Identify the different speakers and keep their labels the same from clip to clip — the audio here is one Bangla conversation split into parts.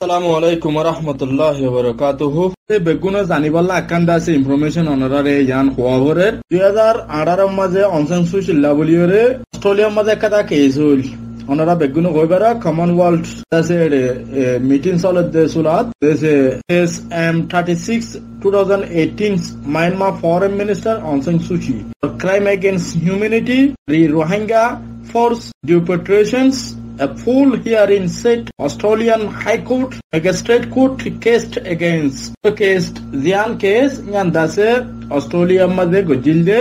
Speaker 1: আসসালামু আলাইকুম ওয়া রাহমাতুল্লাহি ওয়া বারাকাতুহু। বেগুনা জানিবাল্লা আকান্দা আছে ইনফরমেশন অনারারে ইয়ান খবরের 2018 মাঝে অনসেন সুশিল্লা বলিওরে অস্ট্রেলিয়ার মাঝে একটা কেস হইল অনারা বেগুনা কইবারা কমনওয়েলথ আছে মিটিং চলে দেশুলাত দেশে SM36 2018 Myanmar Foreign Minister Aung San Suu Kyi for crime against humanity, Rohingya force deportations. A full hearing set Australian High Court Magistrate Court case against Zian case yandase Australia madhe gojilde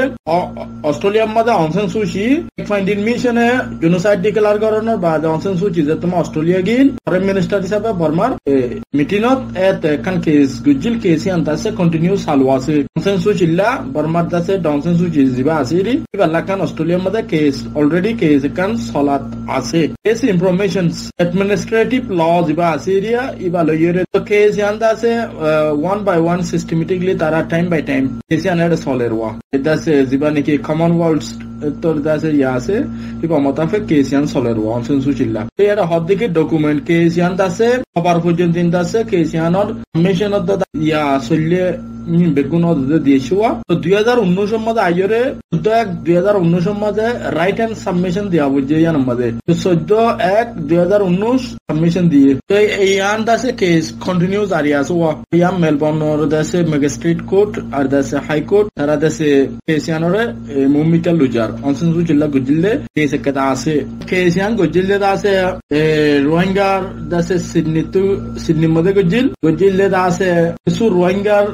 Speaker 1: Australia madhe Aung San Suu Kyi finding mission e genocide declare koronor baad Aung San Suu Kyi je tuma Australia gin foreign minister hisabe Burmar meetingot et kan case gojil case yandase continue salwase Aung San Suu Kyi la Burmar dase Aung San Suu Kyi jiba asiri balla kan Australia madhe case already case kan salat ase information administrative laws iba Syria iba loyere to case yanda se one by one systematically tara time by time case yana solerwa eta se zibani ki commonwealth tor dase yase iba motafe case yan solerwa Aung San Suu Kyi la era hoddike document case yanda se abar purjon din dase case yanor mission of the ya solle বেগুনো দিয়েছিওয়া তো 2019 এর মধ্যে আইরে 2019 এর মধ্যে রাইট হ্যান্ড সাবমিশন দেওয়া বুঝে ইয়ান মধ্যে 14/1/2019 সাবমিশন দিয়ে তো এই ইয়ান দাসে কেস কন্টিনিউ জারি আছে ওয়া ইয়াম মেলবোর্ন দাসে ম্যাজিস্ট্রেট কোর্ট আর দাসে হাই কোর্ট তারা দাসে কেস ইয়ানরে মুমিতা লুজার Aung San Suu Kyi la গজিলে কেস একটা আছে কেস ইয়ান গজিলে দাসে রোহিঙ্গা দাসে সিডনি মধ্যে গজিলে দাসে কিছু রোহিঙ্গার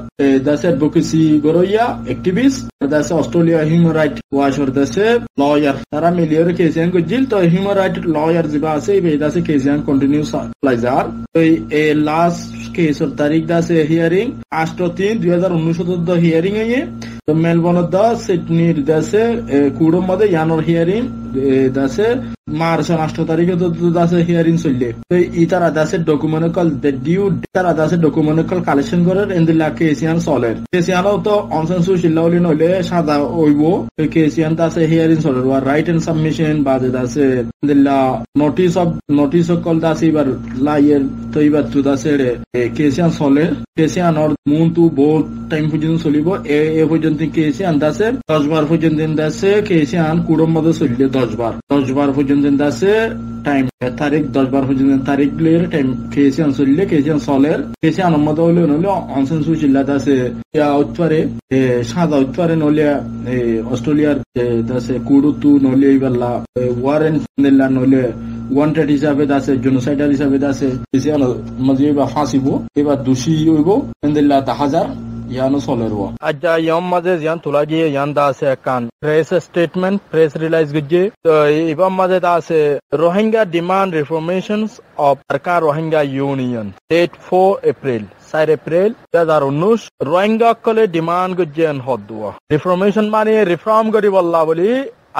Speaker 1: দাসে অ্যাডভোকেসি গরইয়া অ্যাক্টিভিস্ট দাসে অস্ট্রেলিয়া হিউম্যান রাইট ওয়াচ দাসে লয়ার তারা মিলিয়র কেসিয়ান গজিল তো হিউম্যান রাইট লয়ার জিবা আছে এই দাসে কেসিয়ান কন্টিনিউ প্লাইজার তো এই লাস্ট কেসর তারিখ দাসে হিয়ারিং 8/3/2019 হিয়ারিং এ তো মেলবোর্ন দা সিডনির দাসে কুড়ো মধ্যে ইয়ানোর হিয়ারিং দাসে মার্চ 8 তারিখে তো দাসে হিয়ারিং চললে তো ইতারা দাসে ডকুমেন্টাল ডিউ তারা দাসে ডকুমেন্টাল কালেকশন করার এন্দিলা কেসিয়ান সলের কেসিয়ানও তো Aung San Suu Kyi লাউলি নইলে সাদা হইবো কেসিয়ান দাসে হিয়ারিং সলের ওয়া রাইট এন্ড সাবমিশন বাদে দাসে এন্দিলা নোটিস অফ কল দাসে এবার লাইয়ের তো এবার তো দাসে কেসিয়ান সলের কেসিয়ান অর মুনতু বহুত টাইম পর্যন্ত চলিব এ পর্যন্ত কেসিয়ান দাসে 10 বার পর্যন্ত দাসে কেসিয়ান কুড়োর মধ্যে চললে 10 বার পর্যন্ত দাসে টাইম তারিখ 10 বার পর্যন্ত তারিখ লের টাইম কেসিয়ান চললে কেসিয়ান সলের কেসিয়ান মধ্যে হইলে নলে Aung San Suu Kyi la দাসে উত্তরে সাদা উত্তরে নলে অস্ট্রেলিয়ার দাসে কুড়ুতু নলে ইবাল্লা ওয়ারেন্ট নিলা নলে ওয়ান্টেড হিসাবে দাসে জেনোসাইডার হিসাবে দাসে কেসিয়ান মধ্যে বা ফাঁসিব এবার দোষী হইব এন্দিল্লা 1000 ইয়ানো সলেরওয়া আচ্ছা ইয়াম মাঝে ইয়ান তোলা গিয়ে ইয়ান দাসে কান প্রেস স্টেটমেন্ট প্রেস রিলাইজ গজে তো ইবাম মাঝে দাসে Rohingya demand reformations of Arakan Rohingya union date 4 April 2019 Rohingya কলে ডিমান্ড গজেন হদুয়া রিফর্মেশন মানে রিফর্ম করি বল্লা বলি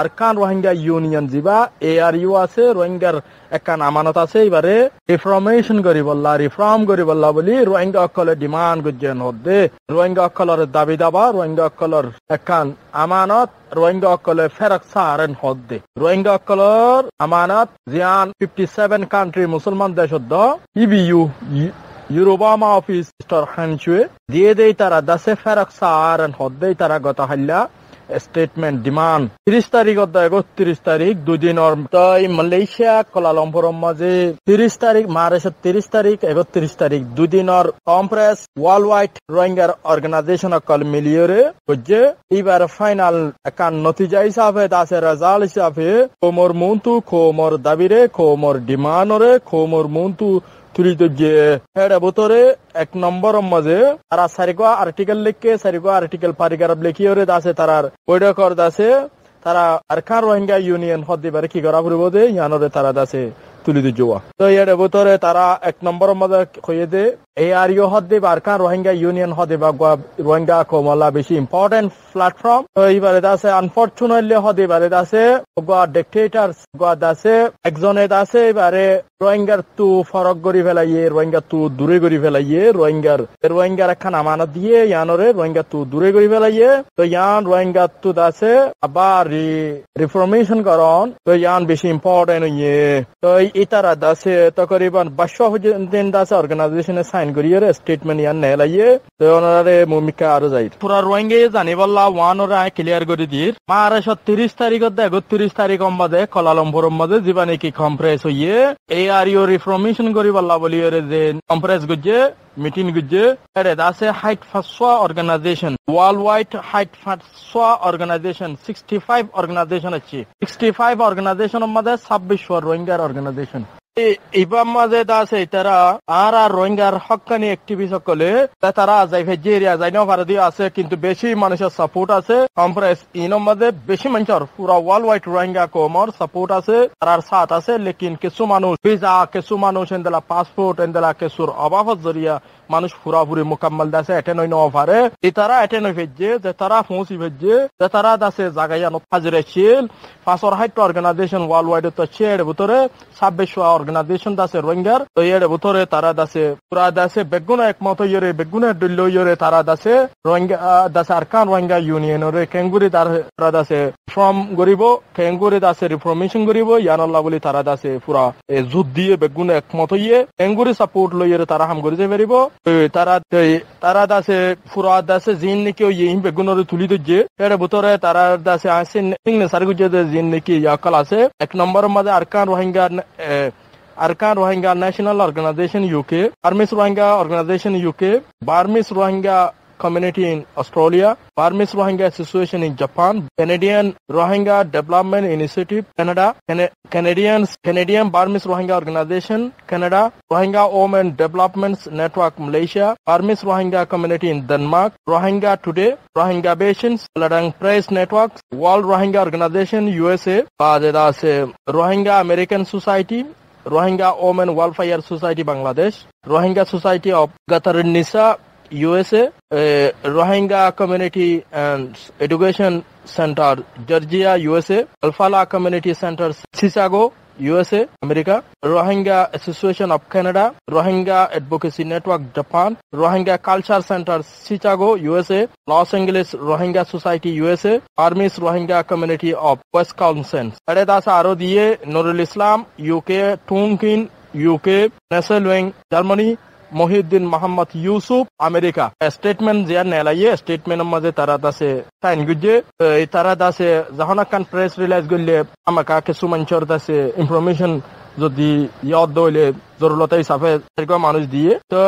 Speaker 1: আরকান রোহিঙ্গা ইউনিয়ন জিবা ARU আছে রোহিঙ্গার একান আমানত আছে এবারে রিফর্মেশন করি বল্লা বলি রোহিঙ্গা অকলে ডিমান্ড গজেন হদে রোহিঙ্গা অকলের দাবি দাবা রোহিঙ্গা অকলের একান আমানত রোহিঙ্গা অকলে ফেরক সারেন হদে রোহিঙ্গা অকলের আমানত জিয়ান 57 কান্ট্রি মুসলমান দেশত EBU ইউরোবামা অফিস স্টোর হানচুয়ে দিয়ে দেই তারা দাসে ফেরক সারেন হদে তারা গত হাল্লা স্টেটমেন্ট ডিমান্ড 30 তারিখ 31 তারিখ দুদিনের তাই মালয়েশিয়া কোলালামপুর মাঝে 30 তারিখ মার্চের 30 তারিখ 31 তারিখ দুদিনের কনফারেন্স ওয়ার্ল্ড ওয়াইড রোহিঙ্গার অর্গানাইজেশন কল মিলিয়রে বুঝে এবার ফাইনাল একান নতিজা হিসাবে দাসের রেজাল্ট হিসাবে কোমর মুন্তু কোমর দাবিরে কোমর ডিমান্ডরে কোমর মুন্তু তুলিত যে হেডে বোতরে 1 নম্বর মাঝে তারা সারিগো আর্টিকেল লিখে সারিগো আর্টিকেল পারিগ্রাফ লিখিয়ে দাসে তারার বৈঠক কর দাসে তারা আরকান রোহিঙ্গা ইউনিয়ন হদিবারে কি করা পড়ব দে ইয়ানরে তারা দাসে তুলিত জোয়া তো হেডে বোতরে তারা 1 নম্বর মাঝে কইয়ে দে ARU hodde barkan Rohingya Union hodde ba Rohingya komala beshi important platform to ibare dase unfortunately hodde ibare dase go dictators go dase একজনে আছে এবারে রোহিঙ্গার তু ফরক গরি ফেলাইয়ে রোহিঙ্গা তু দূরে গরি ফেলাইয়ে রোহিঙ্গার একখান আমানত দিয়ে ইয়ানরে রোহিঙ্গা তু দূরে গরি ফেলাইয়ে তো ইয়ান রোহিঙ্গা তু আছে আবার রিফরমেশন করন তো ইয়ান বেশি ইম্পর্টেন্ট ইয়ে তো ইতারা দাসে তকরিবান 200 দিন দাসে অর্গানাইজেশনে সাইন করিয়ে স্টেটমেন্ট ইয়ান নেলাইয়ে তো ওনারে ভূমিকা আরো যাই পুরা রোহিঙ্গা জানিবল্লা ওয়ান ওরা ক্লিয়ার করে দিয়ে মারে 30 তারিখত 31 তারিখ সম্বন্ধে কলালামপুর মধ্যে জীবানে কি কম্প্রেস হইয়ে ARU রিফরমেশন করিবল্লা বলিয়ে যে কম্প্রেস গুজে মিটিং গুজে এর দাসে হাইট ফাসওয়া অর্গানাইজেশন ওয়ার্ল্ড ওয়াইড হাইট ফাসওয়া অর্গানাইজেশন 65 অর্গানাইজেশন আছে 65 অর্গানাইজেশনের মধ্যে 26 রোহিঙ্গার অর্গানাইজেশন ইবাম মাঝে দাসে তারা আর রোহিঙ্গার হক্কানি অ্যাক্টিভিস্ট সকলে তারা যাই ভেজেরিয়া যাই না ভারতীয় আছে কিন্তু বেশি মানুষের সাপোর্ট আছে কম্প্রেস ইনোর মধ্যে বেশি মানুষের পুরা ওয়ার্ল্ড ওয়াইড রোহিঙ্গা কমর সাপোর্ট আছে তার সাথ আছে লেকিন কিছু মানুষ ভিসা কিছু মানুষ এন্দেলা পাসপোর্ট এন্দেলা কিছুর অভাবত জরিয়া মানুষ পুরাপুরি মোকাম্মল দাসে এটেন হই নভারে তারা এটেন হই ভেজে যে তারা পৌঁছি ভেজে যে তারা দাসে জাগাইয়ানো হাজিরে ছিল 560 অর্গানাইজেশন ওয়ার্ল্ড ওয়াইড তো এর ভিতরে 26 অর্গানাইজেশন দাসে রোহিঙ্গার তো এর ভিতরে তারা দাসে পুরা দাসে বেগুনা একমত ইয়ে বেগুনা দিল্ল ইয়ে তারা দাসে রোহিঙ্গা দাসে আরকান রোহিঙ্গা ইউনিয়নের কেঙ্গুরি তারা দাসে ফর্ম গরিব কেঙ্গুরি দাসে রিফরমেশন গরিব ইয়ানাল্লাহ বলি তারা দাসে পুরা যুদ্ধ দিয়ে বেগুনা একমত ইয়ে কেঙ্গুরি সাপোর্ট লইয়ে তারা হাম করিতে পারিব তারা দাসে পুরা দাসে জিন নাকি ইয়ে বেগুনের তুলি দিচ্ছে এর ভিতরে তারা দাসে আছে সিগনেচার গুজে জিন নাকি ইয়াকাল আছে এক নম্বরের মধ্যে Arkan Rohingya National Organization UK, Burmese Rohingya Organization UK, Burmese Rohingya Community in Australia, Burmese Rohingya Association in Japan, Canadian Rohingya Development Initiative Canada, Canadian Burmese Rohingya Organization Canada, Rohingya Women Development Network Malaysia, Burmese Rohingya Community in Denmark, Rohingya Today, Rohingya Patients, Ladang Press Network, World Rohingya Organization USA, Rohingya American Society, Rohingya Women Welfare Society Bangladesh, Rohingya Society of Qatar Nisa USA, Rohingya Community and Education Center Georgia USA, Alfala Community Center Chicago USA America, Rohingya Association of Canada, Rohingya Advocacy Network Japan, Rohingya Culture Center Chicago USA, Los Angeles Rohingya Society USA, Burmese Rohingya Community of Wisconsin. Adedasa aro diye Nurul Islam UK, Tunkin UK, Nesselwing Germany, Mohiuddin Mohammad Yusuf America statement জিয়া নেলাইয়ে স্টেটমেন্টের মধ্যে তারা দাসে সাইন গুজে তারা দাসে যখন কান প্রেস রিলিজ করলে আমাকা কিছু মানুষের দাসে ইনফরমেশন যদি ইয়াদ দইলে জরুরত হিসাবে এরকম মানুষ দিয়ে তো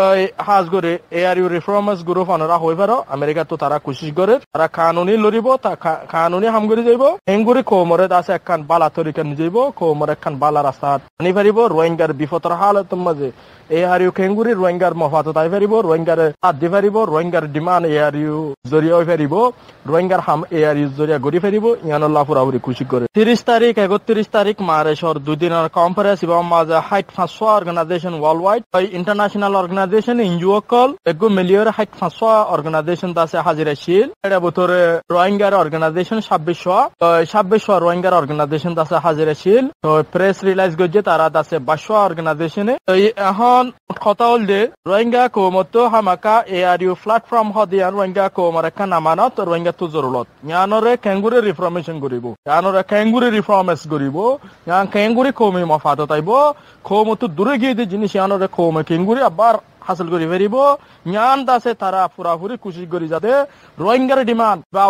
Speaker 1: হাজ করে ARU রিফর্মার্স গ্রুপ আনারা হই পারো আমেরিকা তো তারা কোশিশ করে তারা কানুনি লড়িব তা কানুনি হাম করে যাইব হেঙ্গুরি কোমরে দাসে একখান বালা তরিকা নিয়ে যাইব কোমরে একখান বালা রাস্তা আনি পারিব রোহিঙ্গার বিপদর হালত মাঝে ARU কেঙ্গুরি রোহিঙ্গার মফাত তাই পারিব রোহিঙ্গার হাত দি পারিব রোহিঙ্গার ডিমান্ড ARU জরিয়া হই পারিব রোহিঙ্গার হাম ARU জরিয়া গড়ি পারিব ইয়ানুল্লাহ পুরাপুরি খুশি করে 30 তারিখ 31 তারিখ মারেশর দুদিনের কনফারেন্স এবং মাঝে হাইট 500 organization world wide international organization NGO কল এগো মিলিয়র হাইট 500 অর্গানাইজেশন দাসে হাজিরা ছিল এটা ভিতরে রোহিঙ্গার অর্গানাইজেশন 2600 রোহিঙ্গার অর্গানাইজেশন দাসে হাজিরা ছিল তো প্রেস রিলিজ গজে তারা দাসে 200 অর্গানাইজেশনে এখন কথা হল যে রোহিঙ্গা কোমত হামাকা ARU প্ল্যাটফর্ম হদিয়ান রোহিঙ্গা কোমর একখান আমানত রোহিঙ্গা তো জরুরত ইয়ানরে কেঙ্গুরি রিফরমেশন করিব ইয়ানরে কেঙ্গুরি রিফর্মস করিব ইয়ান কেঙ্গুরি কমি মফাত তাইব কোমত দূরে গিয়ে যে জিনিস ইয়ানরে কোমে কেঙ্গুরি আবার হাসিল করি ফেরিব ইয়ান দাসে তারা পুরাপুরি কোশিশ করি যাতে রোহিঙ্গার ডিমান্ড বা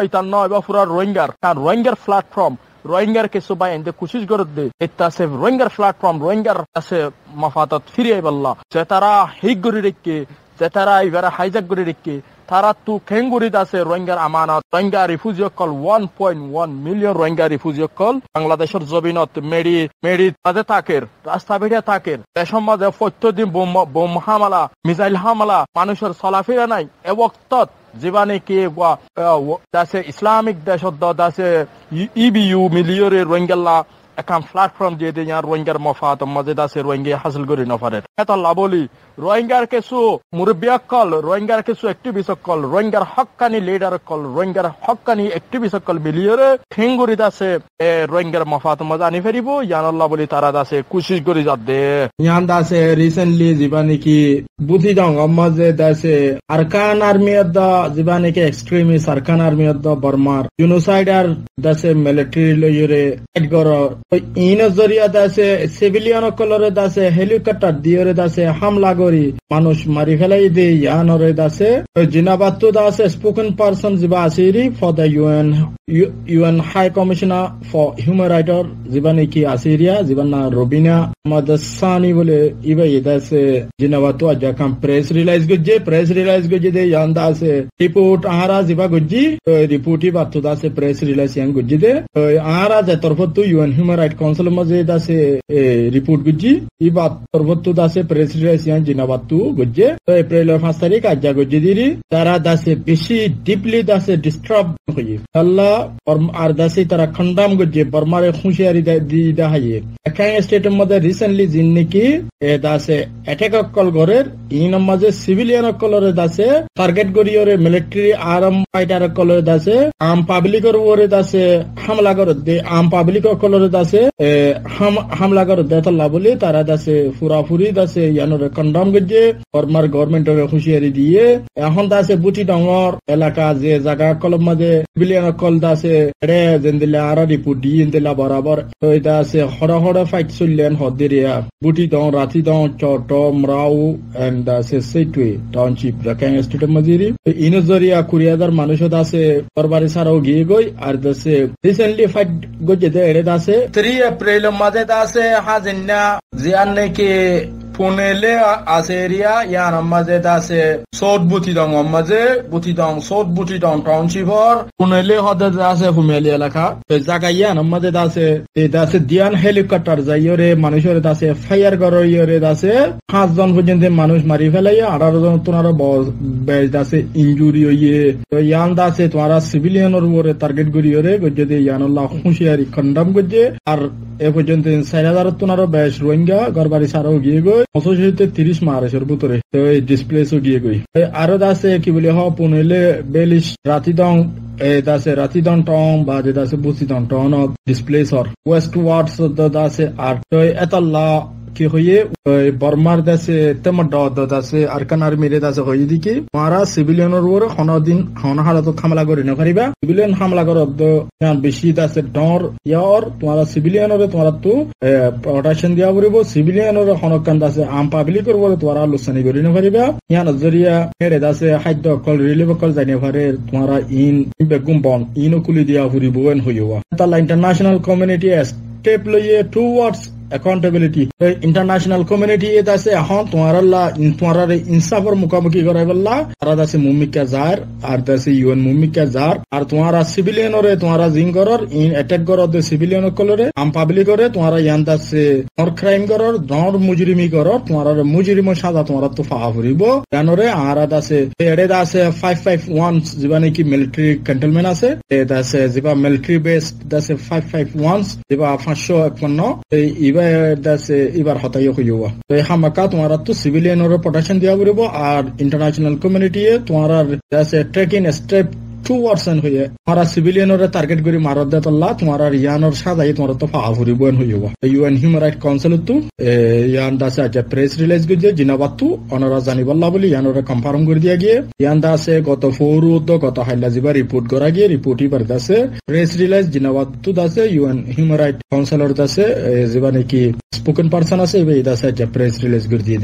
Speaker 1: ইতান নয় বা পুরা রোহিঙ্গার কারণ রোহিঙ্গার প্ল্যাটফর্ম রোহিঙ্গার কিছু বাই এতে কোশিশ করে দে ইত্তাসে রোহিঙ্গার প্ল্যাটফর্ম রোহিঙ্গার কাছে মফাতত ফিরিয়ে বললা যে তারা হিক করে রেখে যে তারা এবারে হাইজাক করে রেখে তারা তু খেঙ্গুরিত আছে রোহিঙ্গার আমানত Rohingya refugee call 1.1 million Rohingya refugee call বাংলাদেশের জমিনত মেডি তাদের তাকের রাস্তা বেড়িয়া তাকের দেশের মাঝে প্রত্যেকদিন বোম হামলা মিসাইল হামলা মানুষের চলাফেরা নাই এ বক্তত জীবানে কি দাসে ইসলামিক দেশ দাসে ইবিউ মিলিয়রের রোহিঙ্গাল্লা এখন প্ল্যাটফর্ম দিয়ে দিয়ে রোহিঙ্গার মফাত মজেদ আছে রোহিঙ্গা হাসিল করি নফারে এত লাভলি রোহিঙ্গার কিছু মুরব্বিয়াক কল রোহিঙ্গার কিছু অ্যাক্টিভিস্ট কল রোহিঙ্গার হক্কানি লিডার কল রোহিঙ্গার হক্কানি অ্যাক্টিভিস্ট কল মিলিয়রে ঠেঙ্গুরিত আছে রোহিঙ্গার মফাত মজা আনি ফেরিব ইয়ানল্লাহ বলি তারা আছে কুশিশ করি যাত দে ইয়ান আছে রিসেন্টলি যিবা নেকি বুদ্ধি দং মজে আছে আরকান আর্মি অফ দা যিবা নেকি extremist Arakan army of the বর্মার জেনোসাইডার দাসে মিলিটারি লইরে ফাইট করো ইন জরিয়া দাসে সিভিলিয়ান কলরে দাসে হেলিকপ্টার দিয়রে দাসে হামলা করি মানুষ মারি ফেলাই দে ইয়ানরে দাসে জিনাবাত্তু দাসে স্পোকেন পারসন যিবা আসিরি for the UN high commissioner for human রাইটর যিবা নেকি আসিরিয়া যিবা না রবিনা মাদাসানি বলে ইবা দাসে জিনাবাত্তু আজা কাম প্রেস রিলাইজ গজে দে ইয়ান দাসে রিপোর্ট আহারা যিবা গজি রিপোর্টই বাত্তু দাসে প্রেস রিলাইজ ইয়ান গজি দে আহারা যে তরফতু ইউএন হিউম্যান রাইট কাউন্সিল মাঝে দাসে রিপোর্ট গজি ইবা তরফতু দাসে প্রেস রিলাইজ ইয়ান জিনাবাত্তু গজে এপ্রিলের 5 তারিখ আজা গজি দিরি তারা দাসে বেশি ডিপলি দাসে ডিস্টার্ব হই আল্লাহ আর দাসে তারা খন্ডাম গজে বর্মারে খুশিয়ারি দি হাইয়ে একাই স্টেটের মধ্যে রিসেন্টলি জিন নাকি দাসে অ্যাটাক কল গরের ইন মাঝে সিভিলিয়ান কলরে দাসে টার্গেট গরিয়রে মিলিটারি আর্ম ফাইটার কলরে দাসে আম পাবলিকর ওরে দাসে হামলা করে দে আম পাবলিক কলরে দাসে হামলা করে দেতল্লা বলি তারা দাসে ফুরাফুরি দাসে ইয়ানরে কন্ডম গজে বর্মার গভর্নমেন্টরে হুঁশিয়ারি দিয়ে এখন দাসে বুটি ডঙর এলাকা যে জায়গা কলম মাঝে সিভিলিয়ান কল দাসে রে জেন্দিলে আরা রিপোর্ট দিয়ে দিলা বরাবর দাসে হড় ফাইট চললেন হদিরিয়া বুটি ডং রাতি ডং চট মরাউ এন্ড দাসে সেইটুই টাউনশিপ রাকাং স্টেটের মজিরি ইনজরিয়া 20,000 মানুষ দাসে দরবারে সারাও গিয়ে গই আর দাসে রিসেন্টলি ফাইট গজে দে এরে দাসে 3 এপ্রিল মাঝে দাসে হাজিনা জিয়ান নাকি পুনেলে আছে এরিয়া ইয়ান মাঝে দাসে সৌদ বুটি দং মাঝে বুটি দং সৌদ বুটি দং টাউনশিপর পুনেলে হদে দাসে হুমেলি এলাকা জায়গা ইয়ান মাঝে দাসে দাসে দিয়ান হেলিকপ্টার যাইরে মানুষের দাসে ফায়ার গরইরে দাসে 5 জন পর্যন্ত মানুষ মারি ফেলাইয়া 18 জন তোনার বেশ দাসে ইনজুরি হইয়ে ইয়ান দাসে তোমরা সিভিলিয়ানের উপরে টার্গেট করিয়রে গজে ইয়ানুল্লাহ হুঁশিয়ারি খন্ডম গজে আর এ পর্যন্ত 4,000 তোনার বেশ রোহিঙ্গা গরবারি সারাও গিয়ে গই 30 মার্চের ভিতরে ডিসপ্লেসও গিয়ে গই আরো দাসে কি বলে পুনেলে 42 রাতি দং দাসে রাতি দং টং বা যে দাসে বুসি দং টং ডিসপ্লেসর ওয়েস্ট ওয়ার্ডস দাসে আর এতলা কি হইয়ে বর্মার দাসে তেমড দাসে আরকান আর্মিরে দাসে হইয়ে দিকে মারা সিভিলিয়ানের উপর হালত হামলা করে না পারিবা সিভিলিয়ান হামলা কর বেশি দাসে ডর ইয়ার তোমারা সিভিলিয়ানরে তোমারা তো প্রোটেকশন দিয়া পড়িব সিভিলিয়ানরে হনকান দাসে আম পাবলিকের উপর তোমারা আলোচনা করে না পারিবা ইয়ান জরিয়া হেরে দাসে খাদ্য কল রিলিভ কল জানি পারে তোমারা ইন বেগুম বন ইনো কুলি দিয়া পড়িব এন হইবা তালা ইন্টারন্যাশনাল কমিউনিটি স্টেপ লইয়ে টুওয়ার্ডস accountability international community আছে এখন তোমারা ইনসাফের মুখামুখি করাই বললা তারা দাসে মুমিকা জার আর দাসে ইউএন মুমিকা জার আর তোমারা সিভিলিয়ানরে তোমারা জিং করর ইন অ্যাটাক করর দে সিভিলিয়ান কলরে আম পাবলিক করে তোমারা ইয়ান দাসে নর ক্রাইম করর নর মুজরিমি করর তোমারা মুজরিম সাজা তোমারা তো ফাহা ফুরিব জানরে আরা দাসে এড়ে দাসে 551 যিবা নাকি মিলিটারি ক্যান্টনমেন্ট আছে এ দাসে যিবা মিলিটারি বেস দাসে 551 যিবা 551 দাসে এবার হতাই হইবা তো হামাকা তোমার তো সিভিলিয়ানের প্রোটেকশন দিয়া পড়িব আর ইন্টারন্যাশনাল কমিউনিটি তোমার দাসে ট্রেকিং স্টেপ টুওয়ার্ডস হইয়ে তোমারা সিভিলিয়ানরে টার্গেট করে মারত দেতল্লা তোমার ইয়ানোর সাজাই তোমার তো ফাহা ফুরিব হইবা ইউএন হিউম্যান রাইট কাউন্সিল তো ইয়ান দাসে আজ প্রেস রিলিজ গজে জিনাবাত্তু অনরা জানিবল্লা বলি ইয়ানোরে কনফার্ম করে দিয়া গিয়ে ইয়ান দাসে গত ফৌরুদ গত হাইলা জিবা রিপোর্ট করা গিয়ে রিপোর্টই পার দাসে প্রেস রিলিজ জিনাবাত্তু দাসে ইউএন হিউম্যান রাইট কাউন্সিলর দাসে জিবা নাকি স্পোকেন পারসন আছে এই দাসে আজ প্রেস রিলিজ করে দিয়ে